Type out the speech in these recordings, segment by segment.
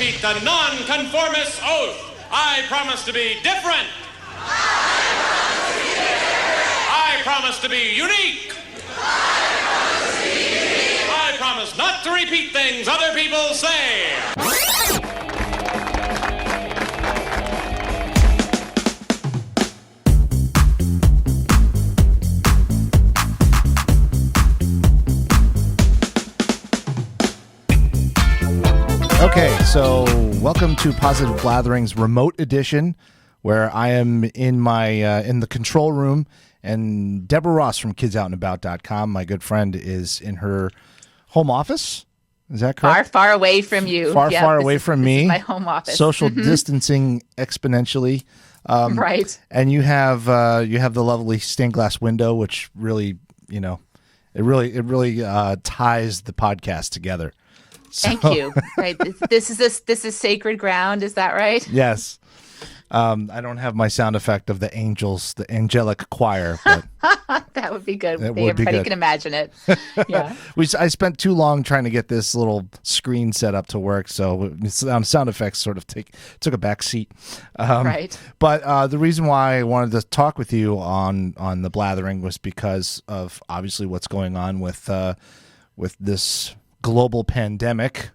repeat the nonconformist oath. I promise to be different. I promise to be unique. I promise not to repeat things other people say. Okay, so welcome to Positive Blatherings Remote Edition, where I am in my in the control room, and Debra Ross from KidsOutandAbout.com, my good friend, is in her home office. Is that correct? Far away from you. Far away from me. This is my home office. Social distancing exponentially. Right. And you have the lovely stained glass window, which really, it really ties the podcast together. Thank you. Right. This is sacred ground. Is that right? Yes. I don't have my sound effect of the angels, the angelic choir. But that would be good. Everybody can imagine it. Yeah. I spent too long trying to get this little screen set up to work, so sound effects sort of took a back seat. Right. But the reason why I wanted to talk with you on the blathering was because of obviously what's going on with this global pandemic,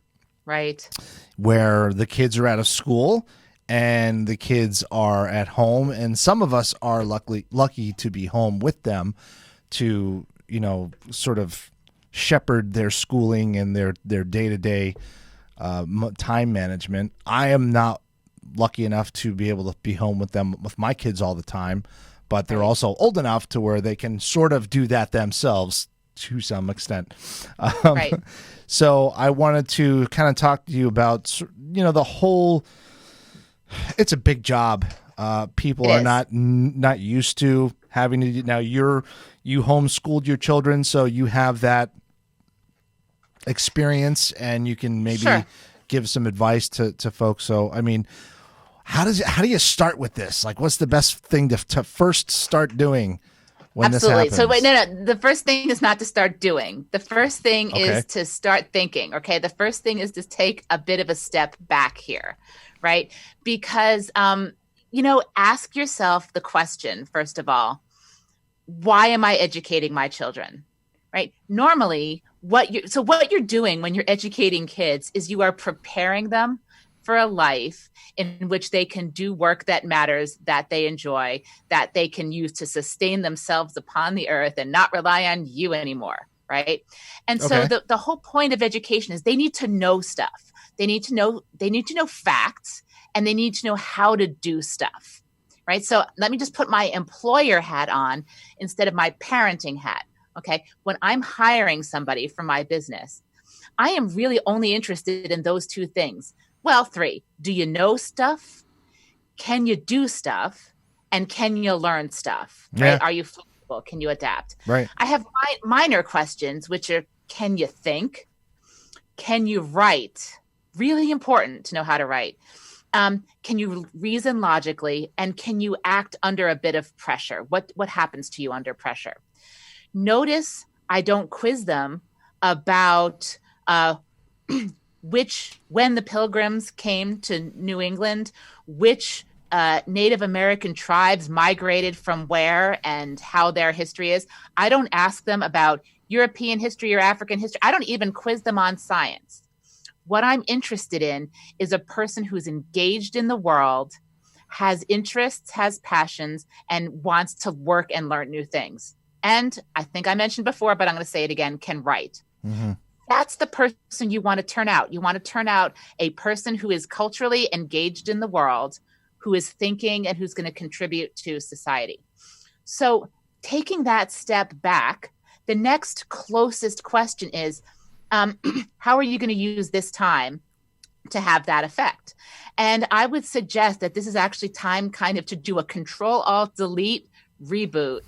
right, where the kids are out of school and the kids are at home, and some of us are lucky to be home with them to sort of shepherd their schooling and their day-to-day time management. I am not lucky enough to be able to be home with them with my kids all the time, but they're also old enough to where they can sort of do that themselves to some extent. Right. So I wanted to kind of talk to you about, the whole, it's a big job. People are not used to having to, now you homeschooled your children, so you have that experience and you can maybe give some advice to folks. So, I mean, how do you start with this? Like, what's the best thing to first start doing? Absolutely. So wait, no. The first thing is not to start doing. The first thing is to start thinking. Okay. The first thing is to take a bit of a step back here, right? Because, ask yourself the question, first of all, why am I educating my children? Right? Normally, what you're doing when you're educating kids is you are preparing them for a life in which they can do work that matters, that they enjoy, that they can use to sustain themselves upon the earth and not rely on you anymore, right? And so the whole point of education is they need to know stuff. They need to know facts, and they need to know how to do stuff, right? So let me just put my employer hat on instead of my parenting hat, okay? When I'm hiring somebody for my business, I am really only interested in those two things. Well, 3. Do you know stuff? Can you do stuff? And can you learn stuff? Right? Yeah. Are you flexible? Can you adapt? Right. I have minor questions, which are, can you think? Can you write? Really important to know how to write. Can you reason logically? And can you act under a bit of pressure? What happens to you under pressure? Notice I don't quiz them about when the Pilgrims came to New England, which Native American tribes migrated from where and how their history is. I don't ask them about European history or African history. I don't even quiz them on science. What I'm interested in is a person who's engaged in the world, has interests, has passions, and wants to work and learn new things. And I think I mentioned before, but I'm going to say it again, can write. Mm-hmm. That's the person you want to turn out. You want to turn out a person who is culturally engaged in the world, who is thinking and who's going to contribute to society. So taking that step back, the next closest question is, how are you going to use this time to have that effect? And I would suggest that this is actually time kind of to do a Control-Alt-Delete reboot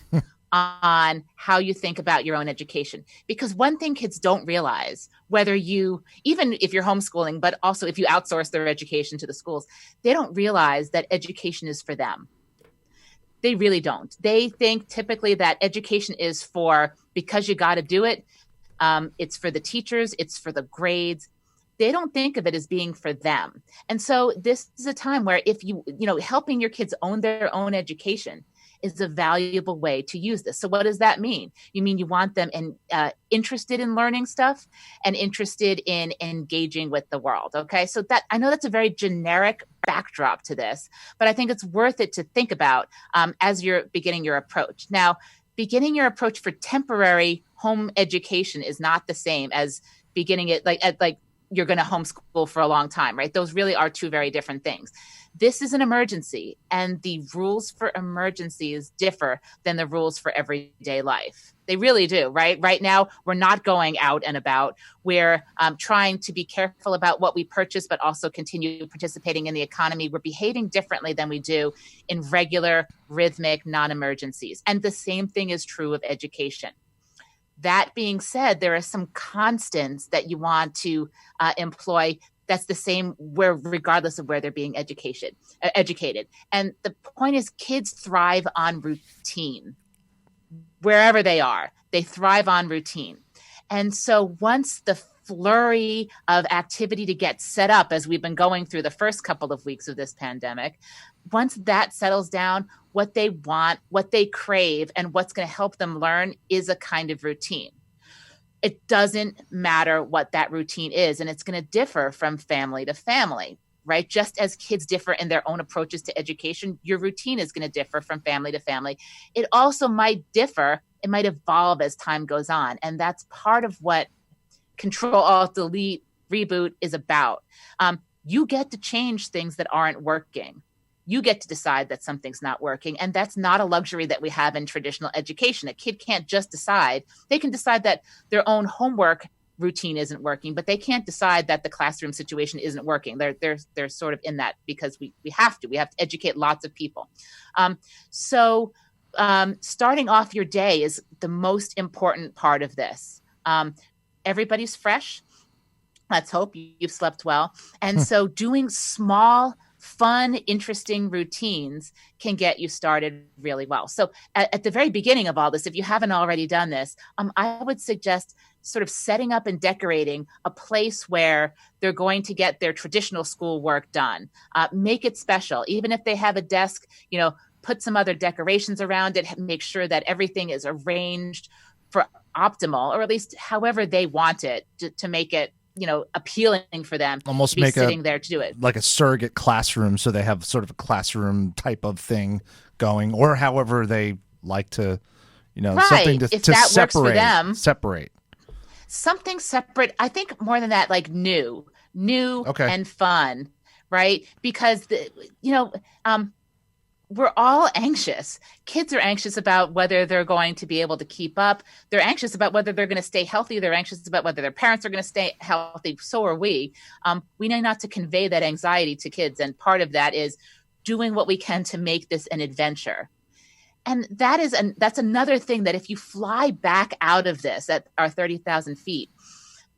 on how you think about your own education. Because one thing kids don't realize, even if you're homeschooling, but also if you outsource their education to the schools, they don't realize that education is for them. They really don't. They think typically that education is because you got to do it. It's for the teachers. It's for the grades. they don't think of it as being for them. And so this is a time where if helping your kids own their own education is a valuable way to use this. So what does that mean? You mean you want them interested in learning stuff and interested in engaging with the world. Okay. So that, I know that's a very generic backdrop to this, but I think it's worth it to think about as you're beginning your approach. Now, beginning your approach for temporary home education is not the same as beginning it like you're going to homeschool for a long time, right? Those really are two very different things. This is an emergency, and the rules for emergencies differ than the rules for everyday life. They really do, right? Right now, we're not going out and about. We're trying to be careful about what we purchase, but also continue participating in the economy. We're behaving differently than we do in regular, rhythmic, non-emergencies. And the same thing is true of education. That being said, there are some constants that you want to employ. That's the same where, regardless of where they're being educated. And the point is, kids thrive on routine. Wherever they are, they thrive on routine. And so once the flurry of activity to get set up, as we've been going through the first couple of weeks of this pandemic, once that settles down, what they want, what they crave, and what's going to help them learn is a kind of routine. It doesn't matter what that routine is, and it's going to differ from family to family, right? Just as kids differ in their own approaches to education, your routine is going to differ from family to family. It also might differ. It might evolve as time goes on. And that's part of what Control, Alt, Delete, Reboot is about. You get to change things that aren't working. You get to decide that something's not working. And that's not a luxury that we have in traditional education. A kid can't just decide. They can decide that their own homework routine isn't working, but they can't decide that the classroom situation isn't working. They're sort of in that because we have to educate lots of people. Starting off your day is the most important part of this. Everybody's fresh. Let's hope you've slept well. And so doing small, fun, interesting routines can get you started really well. So at the very beginning of all this, if you haven't already done this, I would suggest sort of setting up and decorating a place where they're going to get their traditional school work done. Make it special. Even if they have a desk, put some other decorations around it, make sure that everything is arranged for optimal, or at least however they want it to make it appealing for them. Almost to be make sitting there to do it, like a surrogate classroom, so they have sort of a classroom type of thing going, or however they like to, right. something to that works for them. Separate something separate. I think more than that, like new okay. and fun, right? Because we're all anxious. Kids are anxious about whether they're going to be able to keep up. They're anxious about whether they're going to stay healthy. They're anxious about whether their parents are going to stay healthy. So are we. We know not to convey that anxiety to kids. And part of that is doing what we can to make this an adventure. And that's another thing that if you fly back out of this at our 30,000 feet,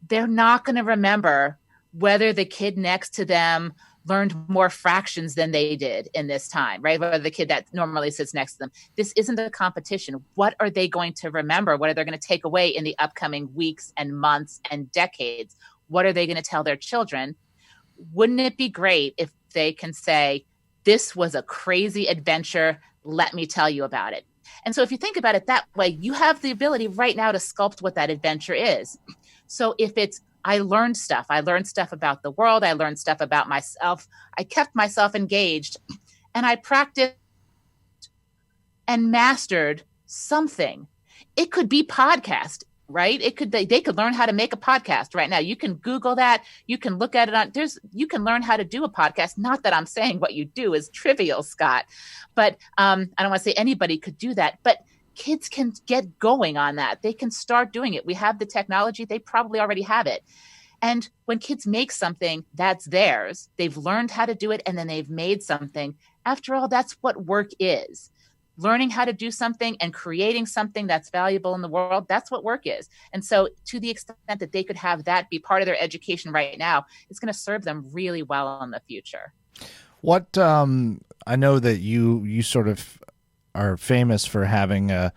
they're not going to remember whether the kid next to them learned more fractions than they did in this time, right? Whether the kid that normally sits next to them. This isn't a competition. What are they going to remember? What are they going to take away in the upcoming weeks and months and decades? What are they going to tell their children? Wouldn't it be great if they can say, this was a crazy adventure. Let me tell you about it. And so if you think about it that way, you have the ability right now to sculpt what that adventure is. So if it's, I learned stuff about the world, I learned stuff about myself, I kept myself engaged, and I practiced and mastered something. It could be podcast, right? They could learn how to make a podcast right now. You can Google that. You can look at it you can learn how to do a podcast. Not that I'm saying what you do is trivial, Scott, but I don't want to say anybody could do that, but kids can get going on that. They can start doing it. We have the technology. They probably already have it. And when kids make something that's theirs, they've learned how to do it, and then they've made something. After all, that's what work is. Learning how to do something and creating something that's valuable in the world, that's what work is. And so to the extent that they could have that be part of their education right now, it's going to serve them really well in the future. What I know that you sort of are famous for having a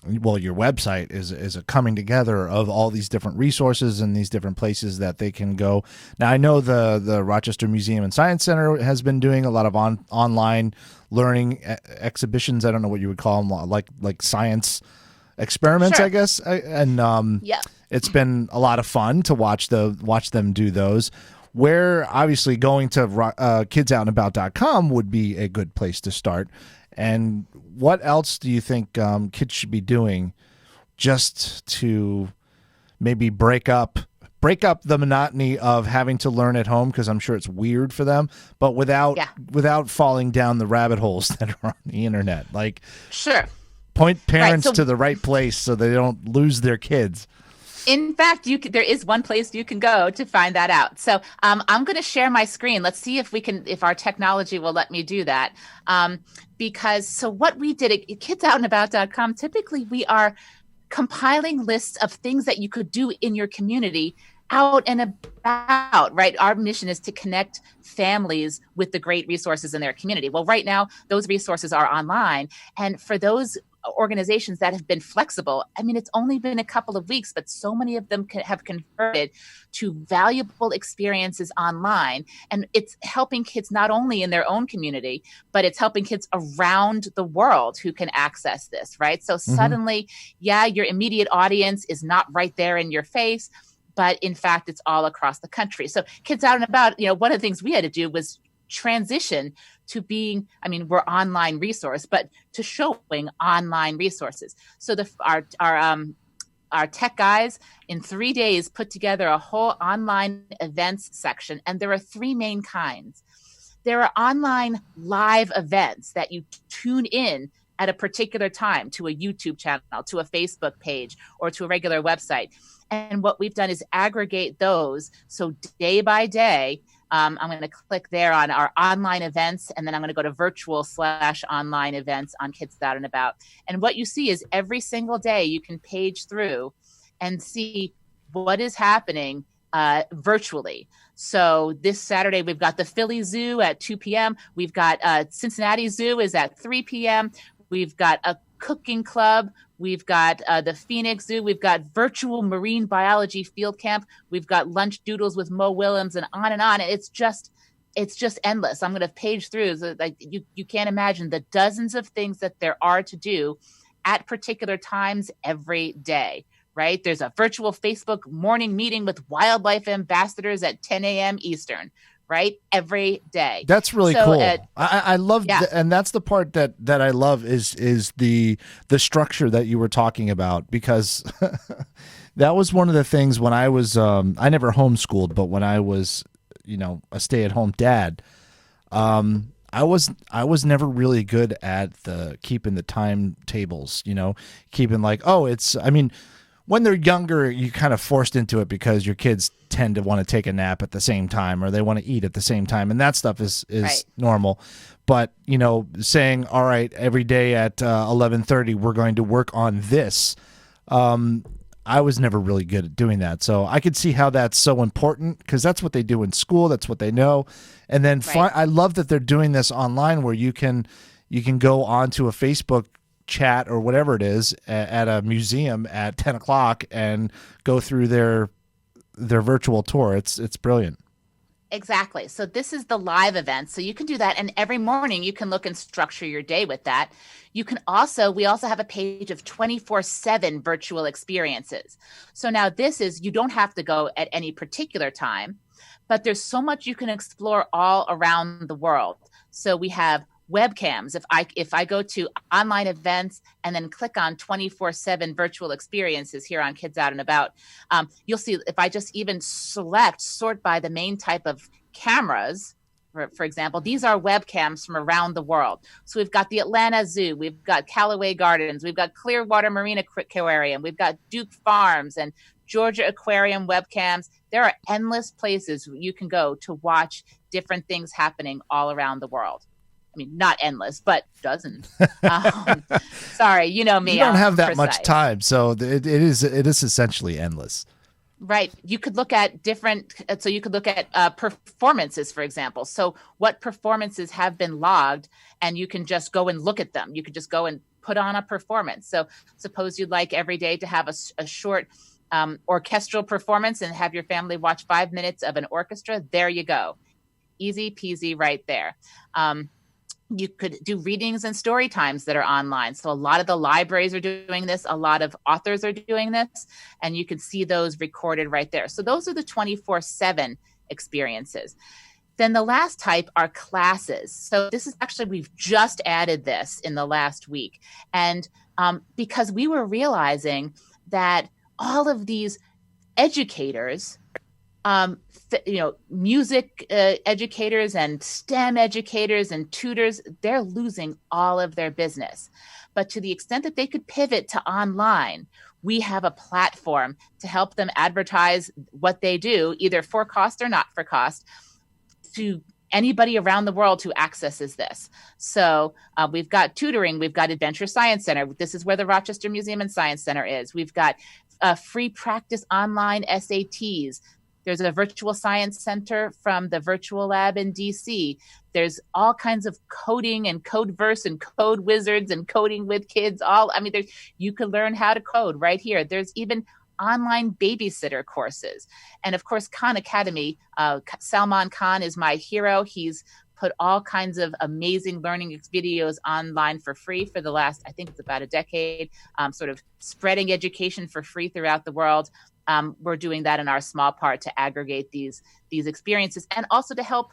well, your website is a coming together of all these different resources and these different places that they can go. Now, I know the Rochester Museum and Science Center has been doing a lot of online learning exhibitions. I don't know what you would call them, like science experiments, Sure. I guess. Yeah. It's been a lot of fun to watch them do those. Where obviously going to kidsoutandAbout.com would be a good place to start. And what else do you think kids should be doing just to maybe break up the monotony of having to learn at home, because I'm sure it's weird for them, but without falling down the rabbit holes that are on the internet? Like, Sure. point parents Right, so- to the right place so they don't lose their kids. In fact, there is one place you can go to find that out. So I'm going to share my screen. Let's see if our technology will let me do that. Because what we did at kidsoutandAbout.com, typically we are compiling lists of things that you could do in your community out and about, right? Our mission is to connect families with the great resources in their community. Well, right now, those resources are online. And for those organizations that have been flexible, I mean, it's only been a couple of weeks, but so many of them have converted to valuable experiences online. And it's helping kids not only in their own community, but it's helping kids around the world who can access this, right? So suddenly, your immediate audience is not right there in your face, but in fact, it's all across the country. So Kids Out and About, one of the things we had to do was transition to being, we're online resource, but to showing online resources. So our tech guys in 3 days put together a whole online events section, and there are three main kinds. There are online live events that you tune in at a particular time to a YouTube channel, to a Facebook page, or to a regular website. And what we've done is aggregate those. So day by day, I'm going to click there on our online events, and then I'm going to go to virtual/online events on Kids Out and About. And what you see is every single day you can page through and see what is happening virtually. So this Saturday, we've got the Philly Zoo at 2 p.m. We've got Cincinnati Zoo is at 3 p.m. We've got a cooking club. We've got the Phoenix Zoo. We've got virtual marine biology field camp. We've got lunch doodles with Mo Willems, and on and on. It's just endless. I'm going to page through. So you can't imagine the dozens of things that there are to do at particular times every day, right? There's a virtual Facebook morning meeting with wildlife ambassadors at 10 a.m. Eastern, right? Every day. That's really cool. I love and that's the part that I love is the structure that you were talking about, because that was one of the things when I was I never homeschooled, but when I was a stay-at-home dad, I was never really good at keeping the timetables, keeping when they're younger, you're kind of forced into it because your kids tend to want to take a nap at the same time, or they want to eat at the same time. And that stuff is right. normal. But, saying, all right, every day at 11:30, we're going to work on this. I was never really good at doing that. So I could see how that's so important, because that's what they do in school. That's what they know. And then I love that they're doing this online, where you can go onto a Facebook chat or whatever it is at a museum at 10 o'clock and go through their virtual tour. It's brilliant. Exactly. So this is the live event. So you can do that. And every morning you can look and structure your day with that. We also have a page of 24/7 virtual experiences. So now you don't have to go at any particular time, but there's so much you can explore all around the world. So we have webcams. If I go to online events and then click on 24/7 virtual experiences here on Kids Out and About, you'll see if I just even sort by the main type of cameras, for example, these are webcams from around the world. So we've got the Atlanta Zoo, we've got Callaway Gardens, we've got Clearwater Marine Aquarium, we've got Duke Farms and Georgia Aquarium webcams. There are endless places you can go to watch different things happening all around the world. I mean, not endless, but dozens. Sorry, you know me. You don't have that much time, so it is essentially endless. Right. You could look at performances, for example. So what performances have been logged, and you can just go and look at them. You could just go and put on a performance. So suppose you'd like every day to have a short orchestral performance and have your family watch 5 minutes of an orchestra. There you go. Easy peasy right there. You could do readings and story times that are online. So a lot of the libraries are doing this. A lot of authors are doing this, and you can see those recorded right there. So those are the 24/7 experiences. Then the last type are classes. So this is actually, we've just added this in the last week. And because we were realizing that all of these educators, music educators and STEM educators and tutors, they're losing all of their business. But to the extent that they could pivot to online, we have a platform to help them advertise what they do, either for cost or not for cost, to anybody around the world who accesses this. So we've got tutoring, we've got Adventure Science Center. This is where the Rochester Museum and Science Center is. We've got free practice online SATs. There's a virtual science center from the virtual lab in DC. There's all kinds of coding and Codeverse and Code Wizards and coding with kids. You can learn how to code right here. There's even online babysitter courses. And of course, Khan Academy, Salman Khan is my hero. He's put all kinds of amazing learning videos online for free for the last, I think it's about a decade, sort of spreading education for free throughout the world. We're doing that in our small part to aggregate these experiences, and also to help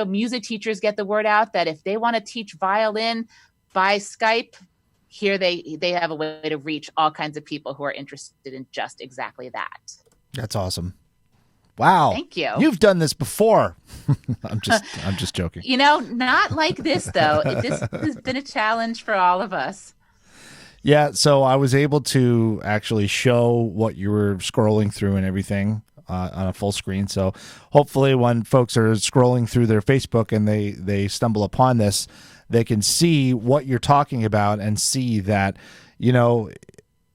music teachers get the word out that if they want to teach violin by Skype, here they have a way to reach all kinds of people who are interested in just exactly that. That's awesome. Wow. Thank you. You've done this before. I'm just joking. Not like this though. This has been a challenge for all of us. Yeah, so I was able to actually show what you were scrolling through and everything on a full screen. So hopefully when folks are scrolling through their Facebook and they stumble upon this, they can see what you're talking about and see that,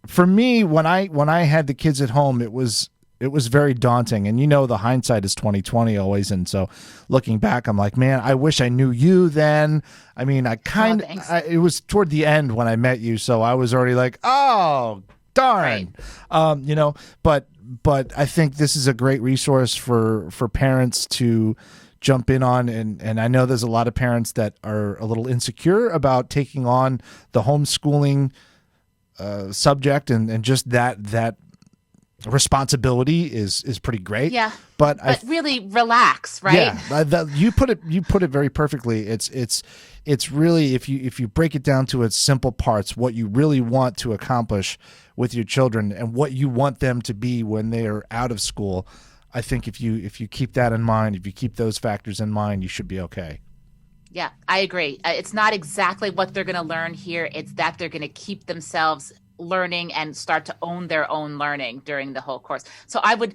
for me, when I had the kids at home, it was very daunting. And the hindsight is 20/20 always. And so looking back, I'm like, man, I wish I knew you then. I mean, it was toward the end when I met you. So I was already like, oh, darn. Right. But I think this is a great resource for parents to jump in on. And I know there's a lot of parents that are a little insecure about taking on the homeschooling subject and just that responsibility is pretty great. Yeah. But really relax, right? Yeah. You put it very perfectly. It's really, if you break it down to its simple parts, what you really want to accomplish with your children and what you want them to be when they are out of school, I think if you keep that in mind, if you keep those factors in mind, you should be okay. Yeah, I agree. It's not exactly what they're going to learn here. It's that they're going to keep themselves learning and start to own their own learning during the whole course. So I would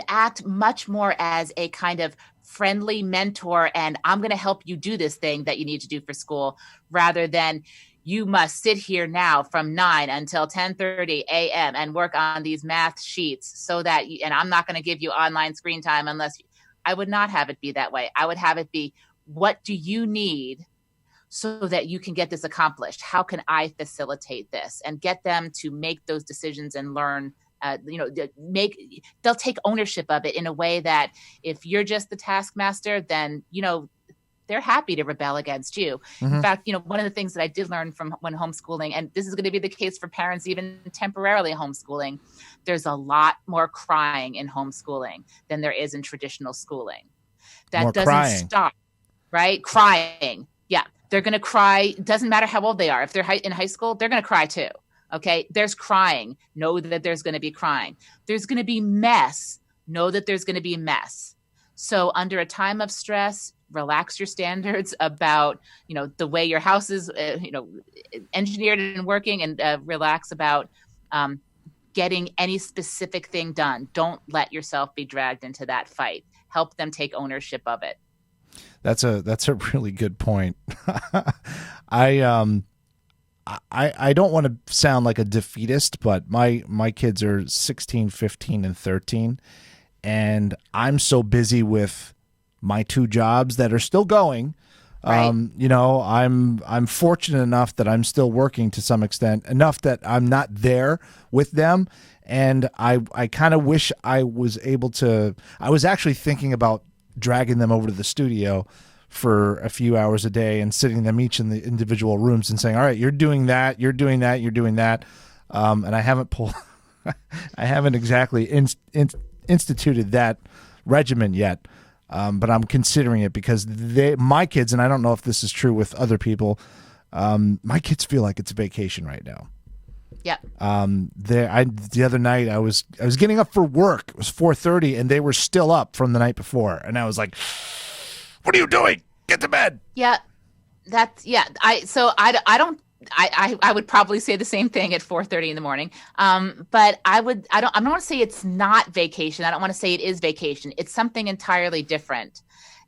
act much more as a kind of friendly mentor, and I'm going to help you do this thing that you need to do for school, rather than you must sit here now from 9 until 10:30 a.m. and work on these math sheets so that and I'm not going to give you online screen time unless I would not have it be that way. I would have it be, what do you need so that you can get this accomplished? How can I facilitate this? And get them to make those decisions and learn, they'll take ownership of it in a way that if you're just the taskmaster, then, they're happy to rebel against you. Mm-hmm. In fact, one of the things that I did learn from when homeschooling, and this is going to be the case for parents even temporarily homeschooling, there's a lot more crying in homeschooling than there is in traditional schooling. That more doesn't crying. Stop, right? Crying. Yeah. They're going to cry. It doesn't matter how old they are. If they're in high school, they're going to cry too. Okay. There's crying. Know that there's going to be crying. There's going to be mess. Know that there's going to be mess. So under a time of stress, relax your standards about, the way your house is, engineered and working, and relax about getting any specific thing done. Don't let yourself be dragged into that fight. Help them take ownership of it. That's a really good point. I don't want to sound like a defeatist, but my kids are 16, 15, and 13, and I'm so busy with my 2 jobs that are still going, Right. I'm fortunate enough that I'm still working to some extent, enough that I'm not there with them. And I kind of wish I was able to. I was actually thinking about dragging them over to the studio for a few hours a day and sitting them each in the individual rooms and saying, all right, you're doing that, you're doing that, you're doing that. And I haven't I haven't exactly instituted that regimen yet. But I'm considering it because my kids, and I don't know if this is true with other people, my kids feel like it's a vacation right now. Yeah. The other night I was getting up for work. It was 4:30, and they were still up from the night before, and I was like, "What are you doing? Get to bed." Yeah, I would probably say the same thing at 4:30 in the morning. But I don't want to say it's not vacation. I don't want to say it is vacation. It's something entirely different.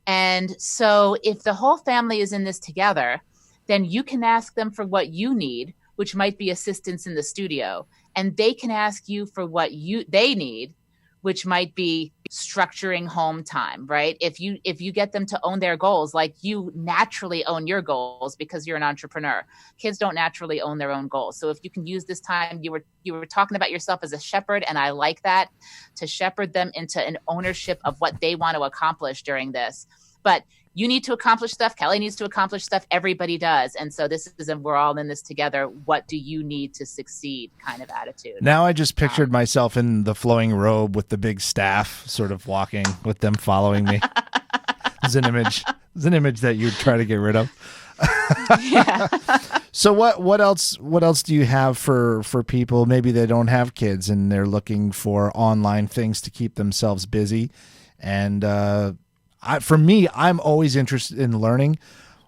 And so if the whole family is in this together, then you can ask them for what you need, which might be assistance in the studio, and they can ask you for what they need, which might be structuring home time, right? If you get them to own their goals, like you naturally own your goals because you're an entrepreneur. Kids don't naturally own their own goals. So if you can use this time, you were talking about yourself as a shepherd, and I like that, to shepherd them into an ownership of what they want to accomplish during this. But you need to accomplish stuff. Kelly needs to accomplish stuff. Everybody does. And so this is we're all in this together. What do you need to succeed kind of attitude? Now I just pictured myself in the flowing robe with the big staff sort of walking with them following me. It's an image. It's an image that you'd try to get rid of. Yeah. So what else do you have for people? Maybe they don't have kids and they're looking for online things to keep themselves busy. And for me, I'm always interested in learning.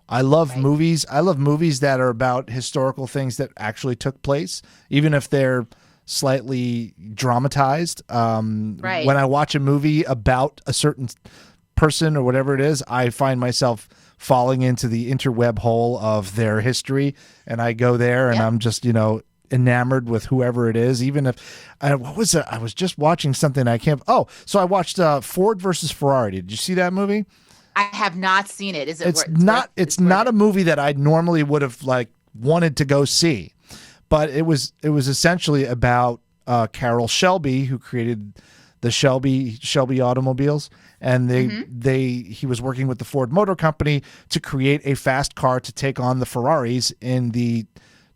I love movies. I love movies that are about historical things that actually took place, even if they're slightly dramatized. When I watch a movie about a certain person or whatever it is, I find myself falling into the interweb hole of their history, and I go there, and I'm just, enamored with whoever it is. Even if what was it? I was just watching something so I watched Ford versus Ferrari. Did you see that movie? I have not seen it. It's not a movie that I normally would have wanted to go see, but it was essentially about Carroll Shelby, who created the Shelby automobiles, and he was working with the Ford Motor Company to create a fast car to take on the Ferraris in the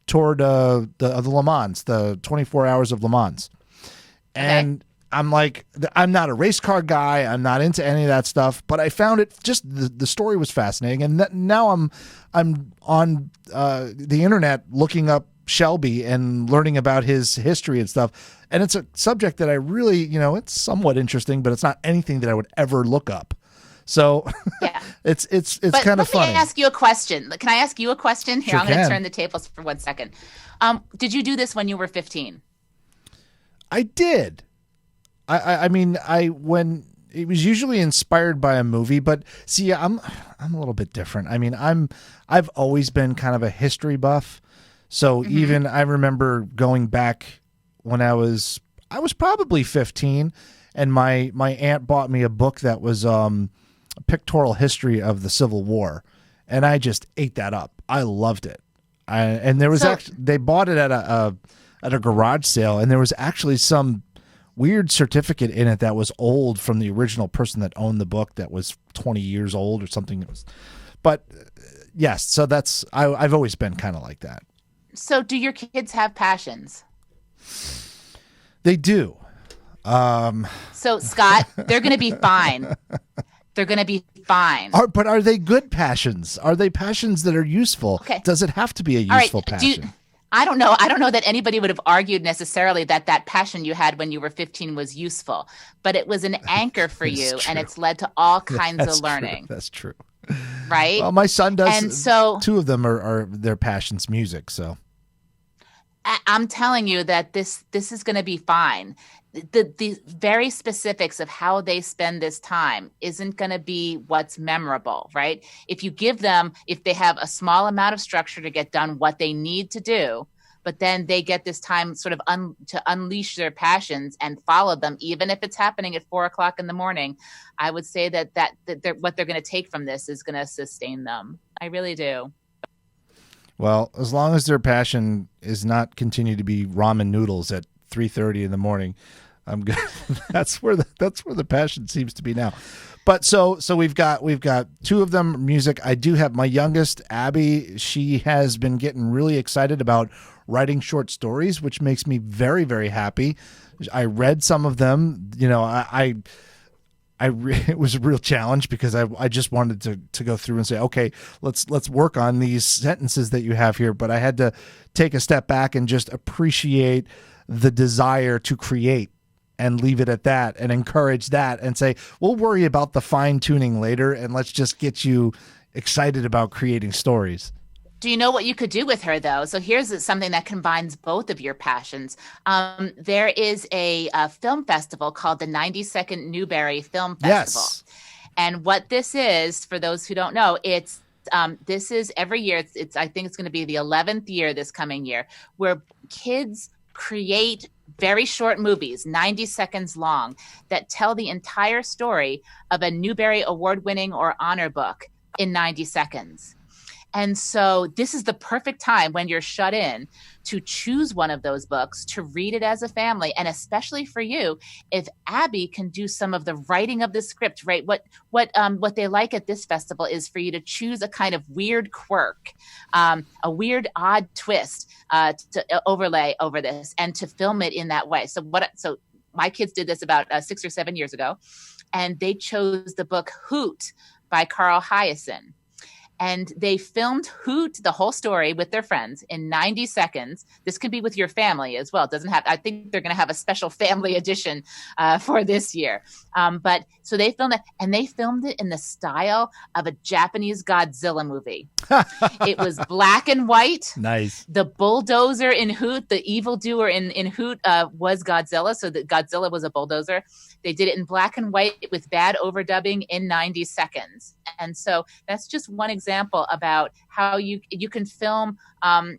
Tour de Le Mans, the 24 Hours of Le Mans. And I'm like, I'm not a race car guy. I'm not into any of that stuff, but I found it just the story was fascinating. And now I'm on the internet looking up Shelby and learning about his history and stuff. And it's a subject that I really, it's somewhat interesting, but it's not anything that I would ever look up. So it's kind of funny. Let me ask you a question. Can I ask you a question? Here, Sure I'm going to can. turn the tables for 1 second. Did you do this when you were 15? I did. I mean, when it was usually inspired by a movie, but see, I'm a little bit different. I mean, I've always been kind of a history buff. So even I remember going back when I was probably 15, and my aunt bought me a book that was a pictorial history of the Civil War, and I just ate that up. I loved it. And there was they bought it at a garage sale, and there was actually some weird certificate in it that was old from the original person that owned the book, that was 20 years old or something. But yes, so I've always been kind of like that. So do your kids have passions? They do. So Scott, they're going to be fine. They're going to be fine. But are they good passions? Are they passions that are useful? Okay. Does it have to be a useful passion? I don't know. I don't know that anybody would have argued necessarily that passion you had when you were 15 was useful, but it was an anchor for you, true. and it's led to all kinds of learning. That's true. Right? Well, my son does. And so, two of them are their passions music. So I'm telling you that this is going to be fine. The very specifics of how they spend this time isn't going to be what's memorable, right? If they have a small amount of structure to get done what they need to do, but then they get this time sort of to unleash their passions and follow them, even if it's happening at 4:00 in the morning. I would say that what they're going to take from this is going to sustain them. I really do. Well, as long as their passion is not continue to be ramen noodles at 3:30 in the morning, I'm good. That's where the passion seems to be now. But so we've got two of them music. I do have my youngest, Abby. She has been getting really excited about writing short stories, which makes me very, very happy. I read some of them. You know, it was a real challenge because I just wanted to go through and say, okay, let's work on these sentences that you have here. But I had to take a step back and just appreciate the desire to create and leave it at that and encourage that and say, we'll worry about the fine tuning later and let's just get you excited about creating stories. Do you know what you could do with her, though? So here's something that combines both of your passions. There is a film festival called the 92nd Newberry Film Festival. Yes. And what this is, for those who don't know, this is every year. I think it's going to be the 11th year this coming year, where kids create very short movies, 90 seconds long, that tell the entire story of a Newbery award-winning or honor book in 90 seconds. And so this is the perfect time when you're shut in to choose one of those books, to read it as a family. And especially for you, if Abby can do some of the writing of the script, right? What they like at this festival is for you to choose a kind of weird quirk, a weird, odd twist to overlay over this and to film it in that way. So my kids did this about 6 or 7 years ago, and they chose the book Hoot by Carl Hyacin. And they filmed Hoot, the whole story, with their friends in 90 seconds. This could be with your family as well. It doesn't have. I think they're going to have a special family edition for this year. But so they filmed it, and they filmed it in the style of a Japanese Godzilla movie. It was black and white. Nice. The bulldozer in Hoot, the evildoer in Hoot, was Godzilla. So that Godzilla was a bulldozer. They did it in black and white with bad overdubbing in 90 seconds. And so that's just one example about how you can film. And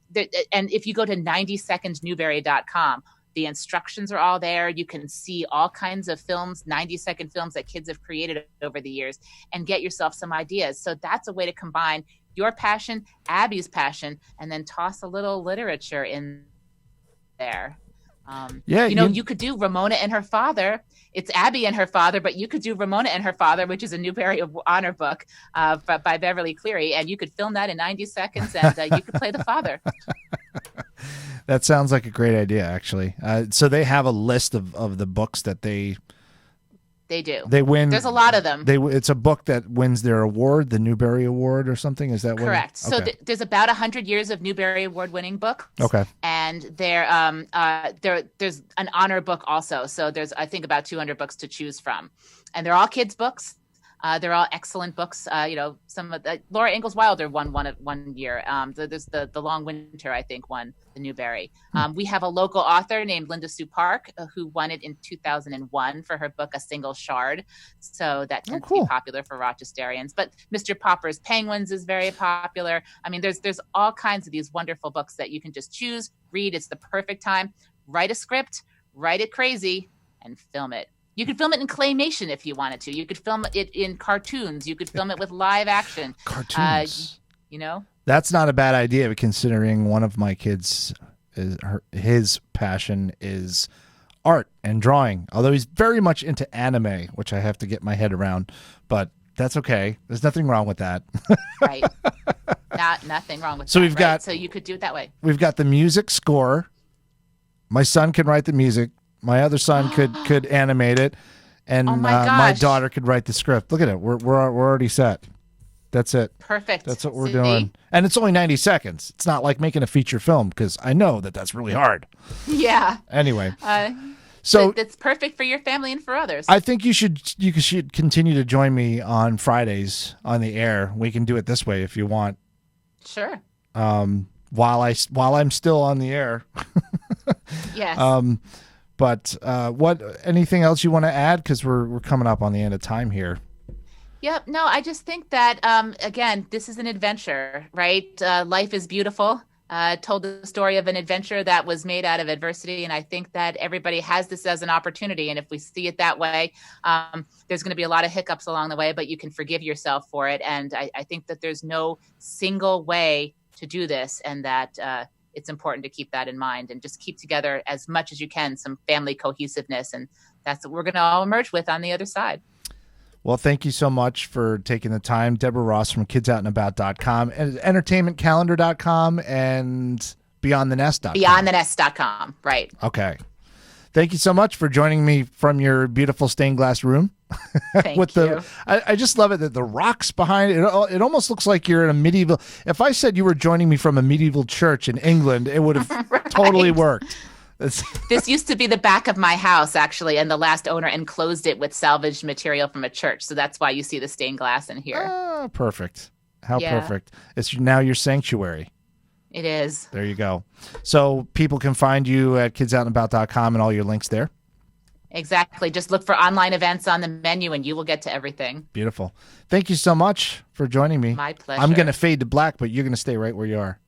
if you go to 90secondsnewberry.com, the instructions are all there. You can see all kinds of films, 90-second films that kids have created over the years, and get yourself some ideas. So that's a way to combine your passion, Abby's passion, and then toss a little literature in there. You could do Ramona and Her Father. It's Abby and Her Father, but you could do Ramona and Her Father, which is a Newbery Honor book by Beverly Cleary, and you could film that in 90 seconds, and you could play the father. That sounds like a great idea, actually. So they have a list of the books that they do. They win. There's a lot of them. It's a book that wins their award, the Newbery Award or something. Is that what? Correct. Okay. So there's about 100 years of Newbery Award-winning books. Okay. And there's an honor book also. So there's, I think, about 200 books to choose from, and they're all kids' books. They're all excellent books. Some of Laura Ingalls Wilder won one year. There's the Long Winter, I think, won the Newbery. We have a local author named Linda Sue Park who won it in 2001 for her book A Single Shard. So that tends to be popular for Rochesterians. But Mr. Popper's Penguins is very popular. I mean, there's all kinds of these wonderful books that you can just choose, read. It's the perfect time. Write a script, write it crazy, and film it. You could film it in claymation if you wanted to. You could film it in cartoons. You could film it with live action. Cartoons. That's not a bad idea, considering one of my kids, his passion is art and drawing. Although he's very much into anime, which I have to get my head around. But that's okay. There's nothing wrong with that. Right. Nothing wrong with that. So we've got. So you could do it that way. We've got the music score. My son can write the music. My other son could animate it, and my daughter could write the script. Look at it. We're already set. That's it. Perfect. That's what we're doing. And it's only 90 seconds. It's not like making a feature film, because I know that's really hard. Yeah. Anyway. So that's perfect for your family and for others. I think you should continue to join me on Fridays on the air. We can do it this way if you want. Sure. While I'm still on the air. Yes. But anything else you want to add? Because we're coming up on the end of time here. Yep. No, I just think that, again, this is an adventure, right? Life is beautiful. told the story of an adventure that was made out of adversity. And I think that everybody has this as an opportunity. And if we see it that way, there's going to be a lot of hiccups along the way, but you can forgive yourself for it. And I think that there's no single way to do this, and that it's important to keep that in mind and just keep together as much as you can, some family cohesiveness. And that's what we're going to all emerge with on the other side. Well, thank you so much for taking the time. Debra Ross from kidsoutlandabout.com and entertainmentcalendar.com and beyondthenest.com. Beyondthenest.com, right. Okay. Thank you so much for joining me from your beautiful stained glass room. Thank you. I just love it that the rocks behind it. It almost looks like you're in a medieval. If I said you were joining me from a medieval church in England, it would have Right. totally worked. This used to be the back of my house, actually, and the last owner enclosed it with salvaged material from a church. So that's why you see the stained glass in here. Ah, perfect. How Yeah. perfect. It's now your sanctuary. It is. There you go. So people can find you at kidsoutlandabout.com and all your links there. Exactly. Just look for online events on the menu and you will get to everything. Beautiful. Thank you so much for joining me. My pleasure. I'm going to fade to black, but you're going to stay right where you are.